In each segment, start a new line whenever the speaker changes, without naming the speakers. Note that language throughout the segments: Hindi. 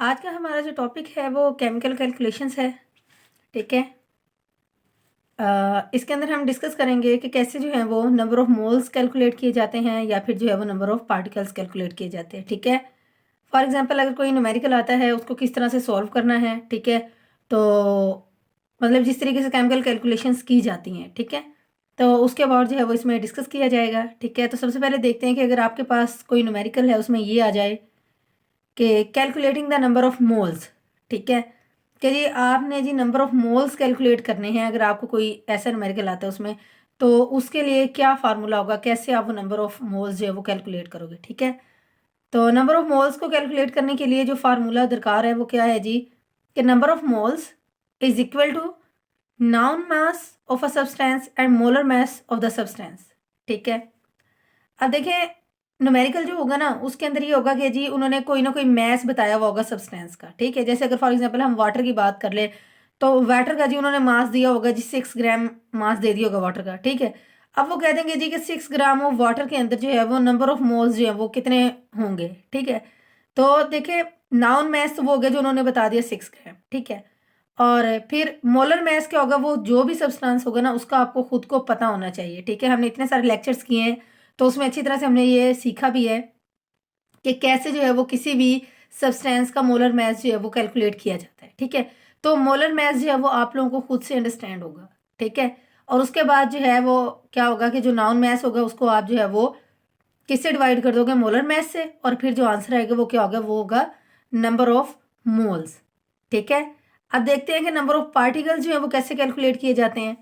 आज का हमारा जो टॉपिक है वो केमिकल कैलकुलेशंस है। ठीक है। इसके अंदर हम डिस्कस करेंगे कि कैसे जो है वो नंबर ऑफ मोल्स कैलकुलेट किए जाते हैं या फिर जो है वो नंबर ऑफ पार्टिकल्स कैलकुलेट किए जाते हैं। ठीक है। फॉर एग्जांपल अगर कोई न्यूमेरिकल आता है उसको किस तरह से सॉल्व करना है। ठीक है। तो मतलब जिस तरीके से केमिकल कैलकुलेशंस की जाती हैं। ठीक है। तो उसके बाद जो है वो इसमें डिस्कस किया जाएगा। ठीक है। तो सबसे पहले देखते हैं कि अगर आपके पास कोई न्यूमेरिकल है उसमें ये आ जाए कि calculating the number of moles. ठीक है कि जी आपने जी नंबर ऑफ मोल्स कैलकुलेट करने हैं। अगर आपको कोई ऐसा न्यूमेरिकल आता है उसमें तो उसके लिए क्या फार्मूला होगा, कैसे आप वो नंबर ऑफ मोल्स जो है वो कैलकुलेट करोगे। ठीक है। तो नंबर ऑफ मोल्स को कैलकुलेट करने के लिए जो फार्मूला दरकार है वो क्या है जी कि number of moles is equal to known mass of a substance and molar mass of the substance. ठीक है। अब देखें न्यूमेरिकल जो होगा ना उसके अंदर ये होगा कि जी उन्होंने कोई ना कोई मैस बताया हुआ होगा सब्सटेंस का। ठीक है। जैसे अगर फॉर एग्जांपल हम वाटर की बात कर ले तो वाटर का जी उन्होंने मास दिया होगा जी 6 ग्राम मास दे दिया होगा वाटर का। ठीक है। अब वो कह देंगे जी कि 6 ग्राम ऑफ वाटर के अंदर जो है वो नंबर ऑफ मोल्स जो है वो कितने होंगे। ठीक है। तो देखिए नाउन मैस तो वो हो गया जो उन्होंने बता दिया 6 ग्राम। ठीक है। और फिर मोलर मैस क्या होगा, वो जो भी सब्सटेंस होगा ना उसका आपको खुद को पता होना चाहिए। ठीक है। हमने इतने सारे लेक्चर्स किए हैं तो उसमें अच्छी तरह से हमने ये सीखा भी है कि कैसे जो है वो किसी भी सब्सटेंस का मोलर मास जो है वो कैलकुलेट किया जाता है। ठीक है। तो मोलर मास जो है वो आप लोगों को खुद से अंडरस्टैंड होगा। ठीक है। और उसके बाद जो है वो क्या होगा कि जो नाउन मास होगा उसको आप जो है वो किससे डिवाइड कर दोगे, मोलर मास से। और फिर जो आंसर आएगा वो क्या होगा, वो होगा नंबर ऑफ मोल्स। ठीक है। अब देखते हैं कि नंबर ऑफ पार्टिकल्स जो है वो कैसे कैलकुलेट किए जाते हैं।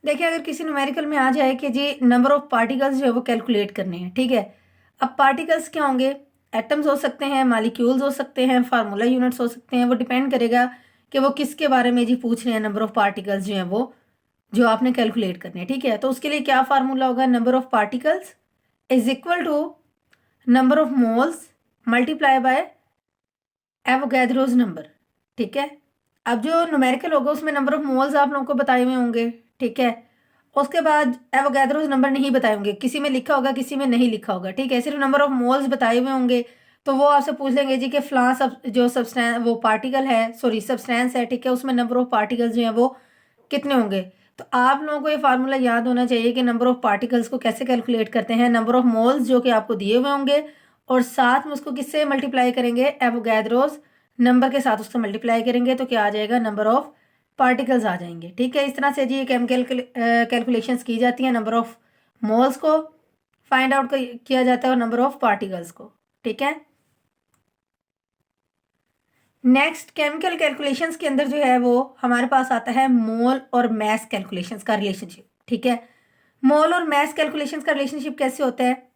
देखिए अगर किसी न्यूमेरिकल में आ जाए कि जी नंबर ऑफ पार्टिकल्स जो है वो कैलकुलेट करने हैं। ठीक है। अब पार्टिकल्स क्या होंगे, एटम्स हो सकते हैं, मालिक्यूल्स हो सकते हैं, फार्मूला यूनिट्स हो सकते हैं। वो डिपेंड करेगा कि वो किसके बारे में जी पूछ रहे हैं। नंबर ऑफ पार्टिकल्स जो है वो जो आपने कैलकुलेट करने हैं। ठीक है। तो उसके लिए क्या फार्मूला होगा, number of particles is equal to number of moles multiply by Avogadro's number. ठीक है। अब जो न्यूमेरिकल होगा उसमें नंबर ऑफ मोल्स आप लोगों को बताए हुए होंगे। ठीक है। उसके बाद एवोगैड्रोज नंबर नहीं बताए होंगे, किसी में लिखा होगा किसी में नहीं लिखा होगा। ठीक है। सिर्फ नंबर ऑफ मोल्स बताए हुए होंगे तो वो आपसे पूछ लेंगे जी कि फ्लां सब जो सब्सटेंस वो पार्टिकल है, सॉरी सब्सटेंस है। ठीक है। उसमें नंबर ऑफ पार्टिकल्स जो है वो कितने होंगे। तो आप लोगों को ये फार्मूला याद होना चाहिए कि नंबर ऑफ पार्टिकल्स को कैसे कैलकुलेट करते हैं। नंबर ऑफ मोल्स जो कि आपको दिए हुए होंगे और साथ में उसको किससे मल्टीप्लाई करेंगे, एवोगैड्रोज नंबर के साथ उसको मल्टीप्लाई करेंगे तो क्या आ जाएगा, नंबर ऑफ पार्टिकल्स आ जाएंगे। ठीक है। इस तरह से जी ये केमिकल कैलकुलेशंस की जाती हैं। नंबर ऑफ मोल्स को फाइंड आउट किया जाता है और नंबर ऑफ पार्टिकल्स को। ठीक है। नेक्स्ट केमिकल कैलकुलेशंस के अंदर जो है वो हमारे पास आता है मोल और मैस कैलकुलेशंस का रिलेशनशिप। ठीक है। मोल और मैस कैलकुलेशंस का रिलेशनशिप कैसे होता है,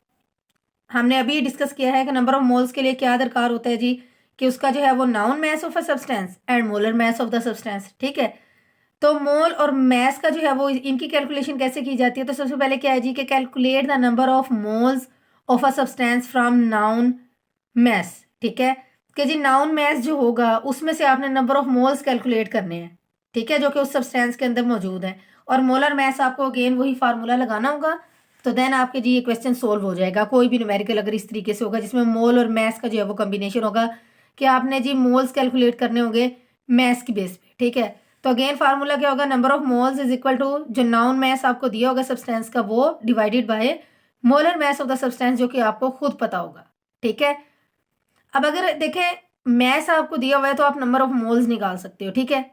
हमने अभी डिस्कस किया है कि नंबर ऑफ मोल्स के लिए क्या दरकार होता है जी कि उसका जो है वो noun mass of a substance and molar mass of the substance. ठीक है। तो मोल और मैस का जो है वो इनकी कैलकुलेशन कैसे की जाती है, तो सबसे पहले क्या है जी कि calculate the number of moles of a substance from known mass. ठीक है। कि जी नाउन मैस जो होगा उसमें से आपने नंबर ऑफ मोल्स कैलकुलेट करने हैं। ठीक है। जो कि उस सब्सटेंस के अंदर मौजूद है। और मोलर मैस आपको अगेन वही फार्मूला लगाना होगा। तो देन आपके जी ये क्वेश्चन सोल्व हो जाएगा। कोई भी न्यूमेरिकल अगर इस तरीके से होगा जिसमें मोल और मैस का जो है वो कॉम्बिनेशन होगा कि आपने जी मोल्स कैलकुलेट करने होंगे मैस की बेस पे। ठीक है। तो अगेन फार्मूला क्या होगा, number of moles is equal to जो नाउन मैस आपको दिया होगा सब्सटेंस का वो divided by molar mass of the substance जो कि आपको खुद पता होगा। ठीक है। अब अगर देखें मैस आपको दिया हुआ है तो आप नंबर ऑफ मोल्स निकाल सकते हो। ठीक है।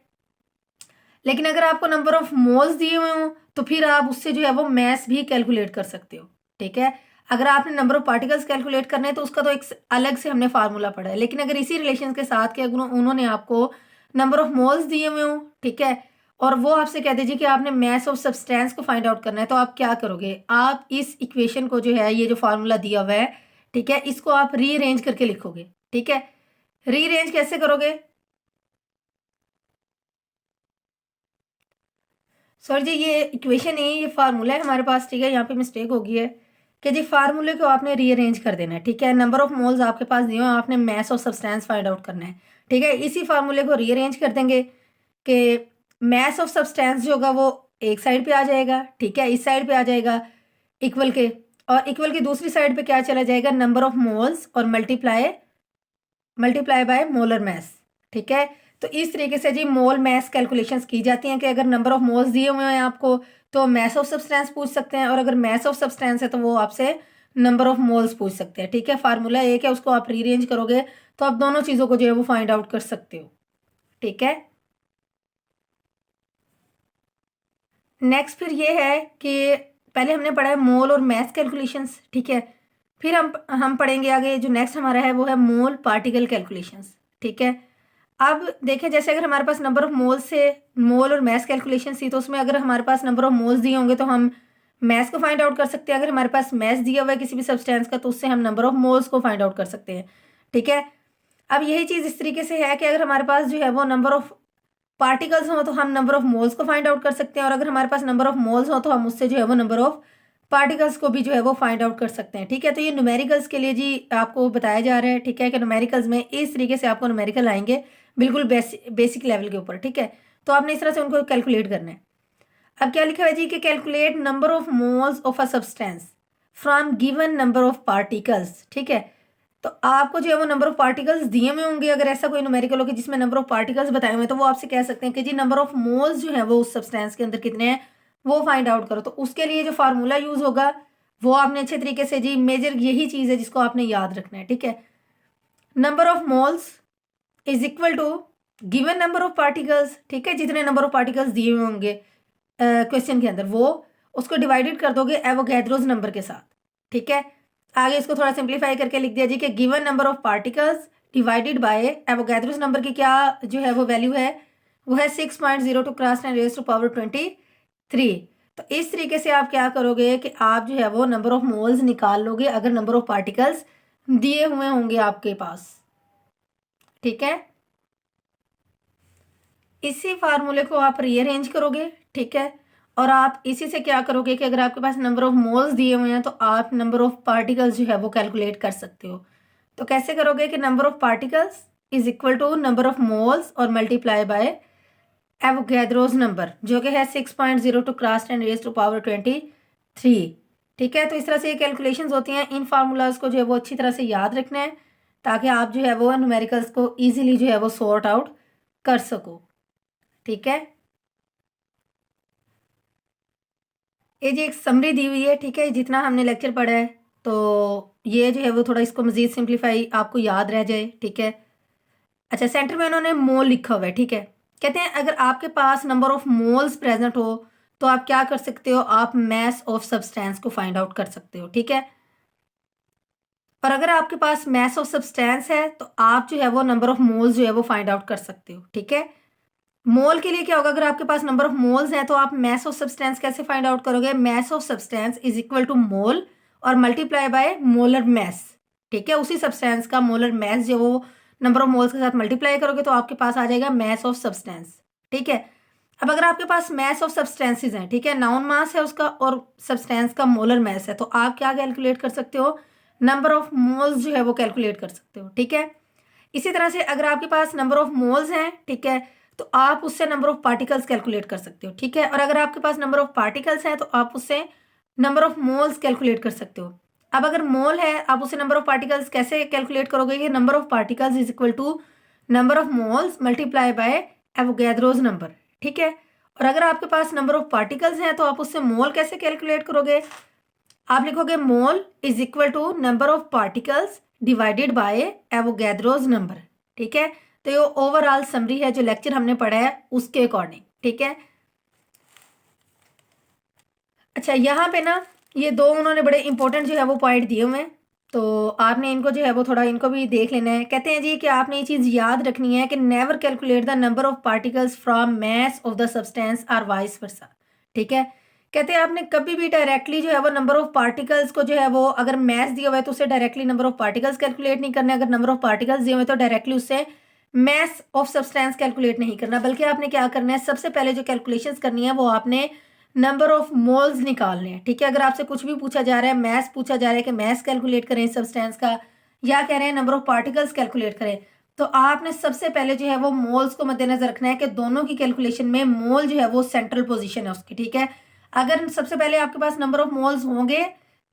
लेकिन अगर आपको नंबर ऑफ मोल्स दिए हुए हो तो फिर आप उससे जो है वो मैस भी कैलकुलेट कर सकते हो। ठीक है। अगर आपने नंबर ऑफ पार्टिकल्स कैलकुलेट करने हैं तो उसका तो एक अलग से हमने फार्मूला पढ़ा है। लेकिन अगर इसी रिलेशन के साथ के अगर उन्होंने आपको नंबर ऑफ मोल्स दिए हुए हो, ठीक है, और वो आपसे कह दीजिए कि आपने मैस ऑफ सब्सटेंस को फाइंड आउट करना है तो आप क्या करोगे, आप इस इक्वेशन को जो है ये जो फार्मूला दिया हुआ है, ठीक है, इसको आप रीअरेंज करके लिखोगे। ठीक है। रीअरेंज कैसे करोगे, सर जी ये इक्वेशन नहीं, ये फार्मूला है हमारे पास। ठीक है। यहाँ पे मिस्टेक हो गई है कि जी फार्मूले को आपने रीअरेंज कर देना है। ठीक है। नंबर ऑफ मोल्स आपके पास दिए हैं, आपने mess of substance find out करना है। ठीक है। इसी फार्मूले को रीअरेंज कर देंगे कि मैस ऑफ सब्सटेंस जो होगा वो एक साइड पे आ जाएगा। ठीक है। इस साइड पे आ जाएगा इक्वल के, और इक्वल की दूसरी साइड पे क्या चला जाएगा, नंबर ऑफ मोल्स और multiply multiply by molar mess. ठीक है, तो इस तरीके से जी मोल मैस कैलकुलेशंस की जाती हैं कि अगर नंबर ऑफ मोल्स दिए हुए हैं आपको तो मैस ऑफ सब्सटेंस पूछ सकते हैं, और अगर मैस ऑफ सब्सटेंस है तो वो आपसे नंबर ऑफ मोल्स पूछ सकते हैं। ठीक है, फार्मूला एक है, उसको आप रीअरेंज करोगे तो आप दोनों चीज़ों को जो है वो फाइंड आउट कर सकते हो। ठीक है, नेक्स्ट फिर ये है कि पहले हमने पढ़ा है मोल और मैस कैलकुलेशंस। ठीक है, फिर हम पढ़ेंगे आगे, जो नेक्स्ट हमारा है वो है मोल पार्टिकल कैलकुलेशंस। ठीक है, अब देखें जैसे अगर हमारे पास नंबर ऑफ मोल्स से मोल और मैस कैलकुलेशन थी, तो उसमें अगर हमारे पास नंबर ऑफ मोल्स दिए होंगे तो हम मैस को फाइंड आउट कर सकते हैं। अगर हमारे पास मैस दिया हुआ है किसी भी सब्सटेंस का तो उससे हम नंबर ऑफ मोल्स को फाइंड आउट कर सकते हैं। ठीक है, अब यही चीज़ इस तरीके से है कि अगर हमारे पास जो है वो नंबर ऑफ पार्टिकल्स हो तो हम नंबर ऑफ मोल्स को फाइंड आउट कर सकते हैं, और अगर हमारे पास नंबर ऑफ मोल्स हो तो हम उससे जो है वो नंबर ऑफ पार्टिकल्स को भी जो है वो फाइंड आउट कर सकते हैं। ठीक है, तो ये न्यूमेरिकल्स के लिए जी आपको बताया जा रहा है। ठीक है, कि न्यूमेरिकल्स में इस तरीके से आपको न्यूमेरिकल आएंगे बिल्कुल बेसिक लेवल के ऊपर। ठीक है, तो आपने इस तरह से उनको कैलकुलेट करना है। अब क्या लिखा है जी कि calculate number of moles of a substance from given number of particles. ठीक है, तो आपको जो है वो नंबर ऑफ पार्टिकल्स दिए हुए होंगे, अगर ऐसा कोई न्यूमेरिकल हो कि जिसमें नंबर ऑफ पार्टिकल्स बताए हुए हैं तो वो आपसे कह सकते हैं कि जी नंबर ऑफ मोल्स जो है वो उस सब्सटेंस के अंदर कितने हैं वो फाइंड आउट करो। तो उसके लिए जो फार्मूला यूज होगा वो आपने अच्छे तरीके से जी मेजर यही चीज़ है जिसको आपने याद रखना है। ठीक है, number of moles is equal to given number of particles. ठीक है, जितने नंबर ऑफ पार्टिकल्स दिए हुए होंगे क्वेश्चन के अंदर वो उसको डिवाइडेड कर दोगे एवोगैड्रोस नंबर के साथ। ठीक है, आगे इसको थोड़ा सिंप्लीफाई करके लिख दिया जी कि given number of particles divided by Avogadro's number की क्या जो है वो वैल्यू है, वो है 6.02 क्रॉस 10 रेज़ टू पावर 23। तो इस तरीके से आप क्या करोगे कि आप जो है वो नंबर ऑफ मोल्स निकाल लोगे अगर नंबर ऑफ पार्टिकल्स दिए हुए होंगे आपके पास। ठीक है, इसी फार्मूले को आप रीअरेंज करोगे। ठीक है, और आप इसी से क्या करोगे कि अगर आपके पास नंबर ऑफ मोल्स दिए हुए हैं तो आप नंबर ऑफ पार्टिकल्स जो है वो कैलकुलेट कर सकते हो। तो कैसे करोगे कि number of particles is equal to number of moles और मल्टीप्लाई बाय एवोगैड्रोस नंबर जो कि है 6.02 क्रॉस 10 रेज़ टू पावर 23। ठीक है, तो इस तरह से ये कैलकुलेशंस होती हैं। इन फार्मूलाज को जो है वो अच्छी तरह से याद रखना है ताकि आप जो है वो न्यूमेरिकल्स को ईजिली जो है वो सॉर्ट आउट कर सको। ठीक है, ये जी एक समरी दी हुई है। ठीक है, जितना हमने लेक्चर पढ़ा है तो ये जो है वो थोड़ा इसको मज़ीद सिंप्लीफाई आपको याद रह जाए। ठीक है, अच्छा सेंटर में उन्होंने मोल लिखा हुआ है। ठीक है, कहते हैं अगर आपके पास नंबर ऑफ मोल्स प्रेजेंट हो तो आप क्या कर सकते हो, आप मैस ऑफ सब्सटेंस को फाइंड आउट कर सकते हो। ठीक है, और अगर आपके पास मैस ऑफ सब्सटेंस है तो आप जो है वो नंबर ऑफ मोल्स जो है वो फाइंड आउट कर सकते हो। ठीक है, मोल के लिए क्या होगा, अगर आपके पास नंबर ऑफ मोल्स हैं तो आप मैस ऑफ सब्सटेंस कैसे फाइंड आउट करोगे, mass of substance is equal to mole और मल्टीप्लाई बाय मोलर मैस। ठीक है, उसी सब्सटेंस का मोलर मैस जो वो नंबर ऑफ मोल्स के साथ मल्टीप्लाई करोगे तो आपके पास आ जाएगा मैस ऑफ सब्सटेंस। ठीक है, अब अगर आपके पास मैस ऑफ सब्सटेंसेज हैं, ठीक है, नाउन मास है उसका और सब्सटेंस का मोलर मैस है, तो आप क्या कैलकुलेट कर सकते हो, नंबर ऑफ मोल्स जो है वो कैलकुलेट कर सकते हो। ठीक है, इसी तरह से अगर आपके पास नंबर ऑफ मोल्स हैं, ठीक है, तो आप उससे नंबर ऑफ पार्टिकल्स कैलकुलेट कर सकते हो। ठीक है, और अगर आपके पास नंबर ऑफ पार्टिकल्स हैं तो आप उससे नंबर ऑफ मोल्स कैलकुलेट कर सकते हो। अब अगर मोल है आप उससे नंबर ऑफ पार्टिकल्स कैसे कैलकुलेट करोगे, कि number of particles is equal to number of moles multiply by Avogadro's number. ठीक है, और अगर आपके पास नंबर ऑफ पार्टिकल्स हैं तो आप उससे मोल कैसे कैलकुलेट करोगे, आप लिखोगे mole is equal to number of particles divided by Avogadro's number. ठीक है, तो ये ओवरऑल समरी है जो लेक्चर हमने पढ़ा है उसके अकॉर्डिंग। ठीक है, अच्छा यहाँ पे ना ये दो उन्होंने बड़े इंपॉर्टेंट जो है वो पॉइंट दिए हुए हैं, तो आपने इनको जो है वो थोड़ा इनको भी देख लेना है। कहते हैं जी कि आपने ये चीज़ याद रखनी है कि never calculate the number of particles from mass of the substance are vice versa. ठीक है, कहते हैं आपने कभी भी डायरेक्टली जो है वो नंबर ऑफ पार्टिकल्स को जो है वो अगर मैस दिया हुआ है तो उससे directly number of particles calculate नहीं करना है, अगर नंबर ऑफ पार्टिकल्स दिए हुए तो डायरेक्टली उससे मैस ऑफ सब्सटेंस कैलकुलेट नहीं करना, बल्कि आपने क्या करना है, सबसे पहले जो कैलकुलेशंस करनी है वो आपने नंबर ऑफ मोल्स निकालने हैं। ठीक है, अगर आपसे कुछ भी पूछा जा रहा है, मैस पूछा जा रहा है कि मैस कैलकुलेट करें सब्सटेंस का, या कह रहे हैं नंबर ऑफ पार्टिकल्स कैलकुलेट करें, तो आपने सबसे पहले जो है वो मोल्स को मद्देनजर रखना है कि दोनों की कैलकुलेशन में मोल जो है वो सेंट्रल पोजीशन है उसकी। ठीक है, अगर सबसे पहले आपके पास नंबर ऑफ मोल्स होंगे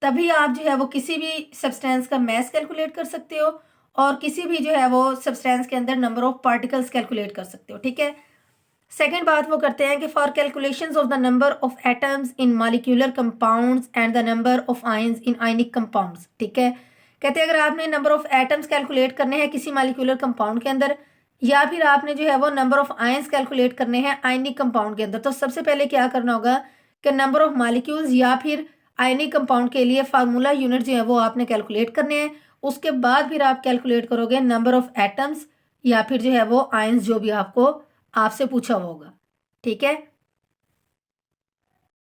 तभी आप जो है वो किसी भी सब्सटेंस का मैस कैलकुलेट कर सकते हो, और किसी भी जो है वो सब्सटेंस के अंदर नंबर ऑफ पार्टिकल्स कैलकुलेट कर सकते हो, ठीक है। सेकेंड बात वो करते हैं कि for calculations of the number of atoms in molecular compounds and the number of ions in ionic compounds, ठीक है। कहते हैं अगर आपने नंबर ऑफ एटम्स कैलकुलेट करने हैं किसी मॉलिक्यूलर कंपाउंड के अंदर, या फिर आपने जो है वो नंबर ऑफ आयंस कैलकुलेट करने हैं आयनिक कंपाउंड के अंदर, तो सबसे पहले क्या करना होगा कि नंबर ऑफ मॉलिक्यूल्स या फिर आयनिक कंपाउंड के लिए फार्मूला यूनिट जो है वो आपने कैलकुलेट करने हैं। उसके बाद फिर आप कैलकुलेट करोगे नंबर ऑफ एटम्स या फिर जो है वो आयंस, जो भी आपको आपसे पूछा होगा, ठीक है।